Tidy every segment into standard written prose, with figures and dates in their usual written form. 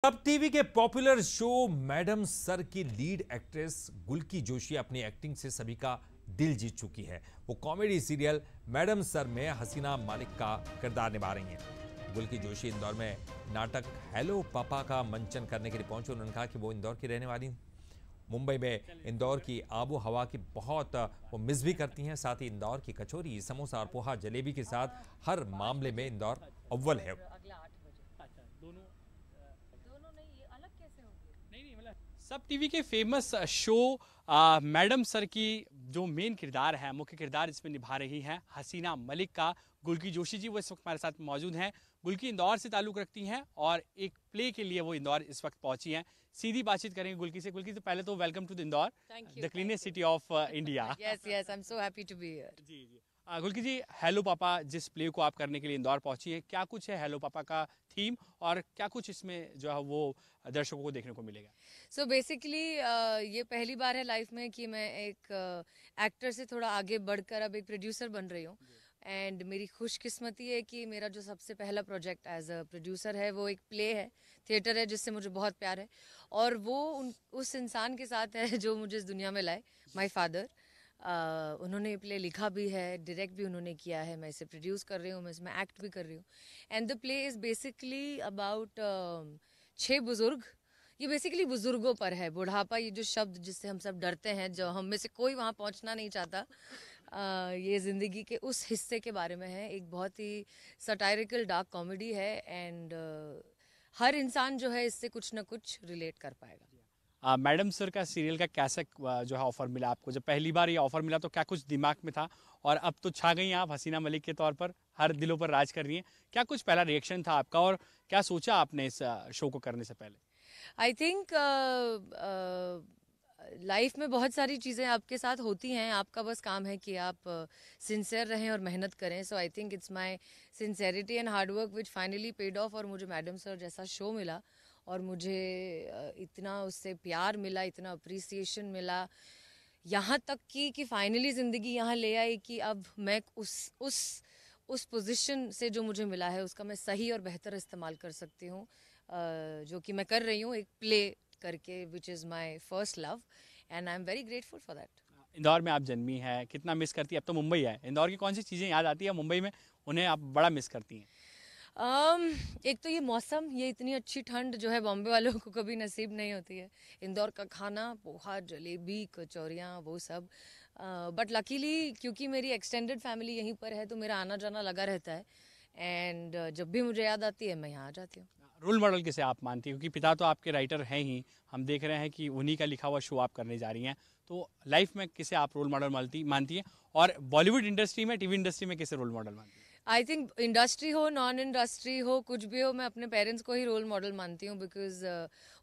अब टीवी के popular show madam sir की लीड एक्ट्रेस गुल्की जोशी अपनी एक्टिंग से सभी का दिल जीत चुकी है। वो कॉमेडी सीरियल मैडम सर में हसीना मलिक का किरदार निभा रही हैं। गुल्की जोशी इंदौर में नाटक हेलो पापा का मंचन करने के लिए पहुंचे। उन्होंने कहा कि वो इंदौर की रहने वाली मुंबई में इंदौर की आबो हवा की बहुत वो मिस भी करती हैं। साथ ही इंदौर की कचौरी, समोसा और पोहा जलेबी के साथ हर मामले में इंदौर अव्वल है। सब टीवी के फेमस शो मैडम सर की जो मेन किरदार है, मुख्य किरदार इसमें निभा रही हैं हसीना मलिक का गुल्की जोशी जी, वो इस वक्त हमारे साथ मौजूद हैं। गुल्की इंदौर से ताल्लुक़ रखती हैं और एक प्ले के लिए वो इंदौर इस वक्त पहुंची हैं। सीधी बातचीत करेंगे गुल्की से। गुल्की, तो पहले तो welcome to Indore, the cleanest city of India. Yes yes, I am so happy to be here. जी जी। गुल्की जी, हेलो पापा जिस प्ले को आप करने के लिए इंदौर पहुंची है, क्या कुछ है हेलो पापा का थीम और क्या कुछ इसमें जो है वो दर्शकों को देखने को मिलेगा? सो बेसिकली ये पहली बार है लाइफ में कि मैं एक एक्टर से थोड़ा आगे बढ़कर अब एक प्रोड्यूसर बन रही हूँ। एंड मेरी खुशकिस्मती है कि मेरा जो सबसे पहला प्रोजेक्ट एज अ प्रोड्यूसर है वो एक प्ले है, थिएटर है, जिससे मुझे बहुत प्यार है। और वो उस इंसान के साथ है जो मुझे इस दुनिया में लाए, माई फादर। उन्होंने ये प्ले लिखा भी है, डायरेक्ट भी उन्होंने किया है, मैं इसे प्रोड्यूस कर रही हूँ, मैं इसमें एक्ट भी कर रही हूँ। And the play is basically about 6 बुजुर्ग। ये बेसिकली बुजुर्गों पर है। बुढ़ापा, ये जो शब्द जिससे हम सब डरते हैं, जो हम में से कोई वहाँ पहुँचना नहीं चाहता, ये ज़िंदगी के उस हिस्से के बारे में है। एक बहुत ही सटायरिकल डार्क कॉमेडी है। एंड हर इंसान जो है इससे कुछ ना कुछ रिलेट कर पाएगा। मैडम सर का सीरियल का कैसा जो है ऑफर मिला आपको? जब पहली बार ये ऑफर मिला तो क्या कुछ दिमाग में था? और अब तो छा गई हैं आप हसीना मलिक के तौर पर, हर दिलों पर राज कर रही हैं। क्या कुछ पहला रिएक्शन था आपका और क्या सोचा आपने इस शो को करने से पहले? आई थिंक लाइफ में बहुत सारी चीज़ें आपके साथ होती हैं, आपका बस काम है कि आप सिंसियर रहें और मेहनत करें। So I think it's my sincerity and hard work which finally paid off. और मुझे मैडम सर जैसा शो मिला और मुझे इतना उससे प्यार मिला, इतना अप्रिसिएशन मिला, यहाँ तक कि फाइनली ज़िंदगी यहाँ ले आई कि अब मैं उस पोजीशन से जो मुझे मिला है उसका मैं सही और बेहतर इस्तेमाल कर सकती हूँ, जो कि मैं कर रही हूँ एक प्ले करके, which is my first love. And I am very grateful for that. Indore में आप जन्मी हैं, कितना मिस करती है? अब तो मुंबई है, इंदौर की कौन सी चीज़ें याद आती है मुंबई में, उन्हें आप बड़ा मिस करती हैं? एक तो ये मौसम, ये इतनी अच्छी ठंड जो है बॉम्बे वालों को कभी नसीब नहीं होती है। इंदौर का खाना, पोहा जलेबी कचौरियाँ, वो सब। बट लकीली क्योंकि मेरी एक्सटेंडेड फैमिली यहीं पर है तो मेरा आना जाना लगा रहता है। एंड जब भी मुझे याद आती है मैं यहाँ आ जाती हूँ। रोल मॉडल किसे आप मानती हैं? क्योंकि पिता तो आपके राइटर हैं ही, हम देख रहे हैं कि उन्हीं का लिखा हुआ शो आप करने जा रही हैं, तो लाइफ में किसे आप रोल मॉडल मानती हैं? और बॉलीवुड इंडस्ट्री में, टीवी इंडस्ट्री में किसे रोल मॉडल मानती हैं? आई थिंक इंडस्ट्री हो, नॉन इंडस्ट्री हो, कुछ भी हो, मैं अपने पेरेंट्स को ही रोल मॉडल मानती हूँ। बिकॉज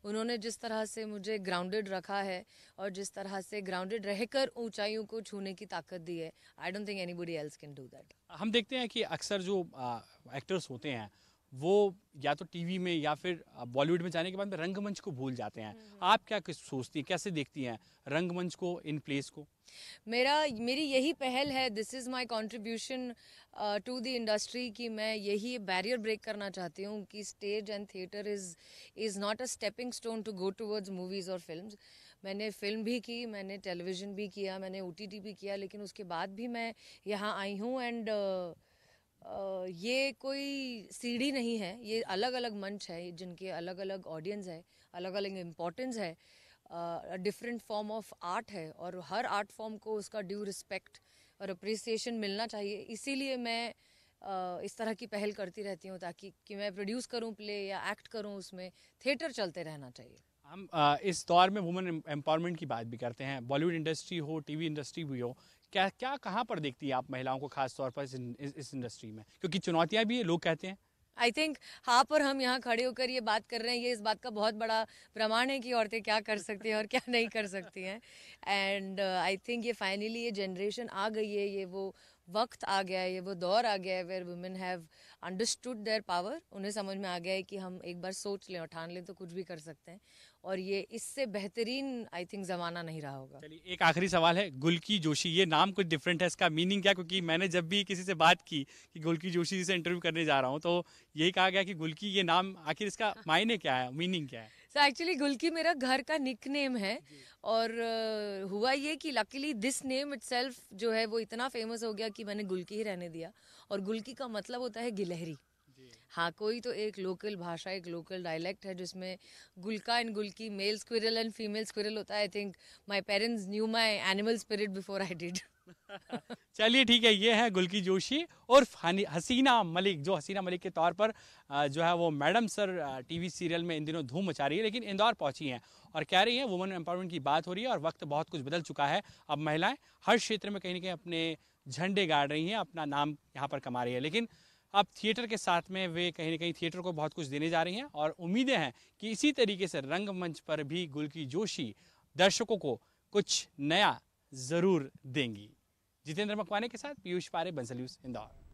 उन्होंने जिस तरह से मुझे ग्राउंडेड रखा है और जिस तरह से ग्राउंडेड रहकर ऊंचाइयों को छूने की ताकत दी है, I don't think anybody else can do that. हम देखते हैं कि अक्सर जो एक्टर्स होते हैं वो या तो टीवी में या फिर बॉलीवुड में जाने के बाद में रंगमंच को भूल जाते हैं। आप क्या कुछ सोचती हैं, कैसे देखती हैं रंगमंच को, इन प्लेस को? मेरी यही पहल है, this is my contribution to the industry, कि मैं यही बैरियर ब्रेक करना चाहती हूँ कि stage and theatre is not a stepping stone to go towards movies और फिल्म्स। मैंने फिल्म भी की, मैंने टेलीविज़न भी किया, मैंने OTT भी किया, लेकिन उसके बाद भी मैं यहाँ आई हूँ। एंड ये कोई सीढ़ी नहीं है, ये अलग अलग मंच है जिनके अलग अलग ऑडियंस है, अलग अलग इम्पोर्टेंस है, डिफरेंट फॉर्म ऑफ आर्ट है और हर आर्ट फॉर्म को उसका ड्यू रिस्पेक्ट और अप्रिसिएशन मिलना चाहिए। इसीलिए मैं इस तरह की पहल करती रहती हूँ ताकि कि मैं प्रोड्यूस करूँ प्ले या एक्ट करूँ, उसमें थिएटर चलते रहना चाहिए। हम इस दौर में वुमेन एम्पावरमेंट की बात भी करते हैं, बॉलीवुड इंडस्ट्री हो, टीवी इंडस्ट्री भी हो, क्या क्या कहाँ पर देखती हैं आप महिलाओं को खास तौर पर इस इंडस्ट्री में? क्योंकि चुनौतियाँ भी है, लोग कहते हैं। आई थिंक हाँ, पर हम यहाँ खड़े होकर ये बात कर रहे हैं, ये इस बात का बहुत बड़ा प्रमाण है कि औरतें क्या कर सकती हैं और क्या नहीं कर सकती हैं। एंड आई थिंक ये फाइनली ये जनरेशन आ गई है, ये वो वक्त आ गया है, ये वो दौर आ गया है where women have understood their power. उन्हें समझ में आ गया है कि हम एक बार सोच लें और ठान लें तो कुछ भी कर सकते हैं, और ये इससे बेहतरीन आई थिंक ज़माना नहीं रहा होगा। चलिए एक आखिरी सवाल है, गुल्की जोशी, ये नाम कुछ डिफरेंट है, इसका मीनिंग क्या? क्योंकि मैंने जब भी किसी से बात की कि गुल्की जोशी से इंटरव्यू करने जा रहा हूँ तो यही कहा गया कि गुल्की, ये नाम आखिर इसका मायने क्या है, मीनिंग क्या है? सो एक्चुअली गुल्की मेरा घर का निक नेम है, और हुआ ये कि लकीली दिस नेम इटसेल्फ जो है वो इतना फेमस हो गया कि मैंने गुल्की ही रहने दिया। और गुल्की का मतलब होता है गिलहरी। हाँ, कोई तो एक लोकल भाषा, एक लोकल डायलेक्ट है जिसमें Gulka and Gulki, male squirrel and female squirrel होता है। I think my parents knew my animal spirit before I did. चलिए ठीक है, ये है गुल्की जोशी और हसीना मलिक, जो हसीना मलिक के तौर पर जो है वो मैडम सर टीवी सीरियल में इन दिनों धूम मचा रही है, लेकिन इंदौर पहुंची हैं और कह रही हैं वुमेन एम्पावरमेंट की बात हो रही है और वक्त बहुत कुछ बदल चुका है। अब महिलाएं हर क्षेत्र में कहीं ना कहीं अपने झंडे गाड़ रही हैं, अपना नाम यहाँ पर कमा रही है, लेकिन अब थिएटर के साथ में वे कहीं ना कहीं थिएटर को बहुत कुछ देने जा रही हैं और उम्मीदें हैं कि इसी तरीके से रंगमंच पर भी गुल्की जोशी दर्शकों को कुछ नया ज़रूर देंगी। जितेंद्र मकवाने के साथ पीयूष पारे, बंसल न्यूज़, इंदौर।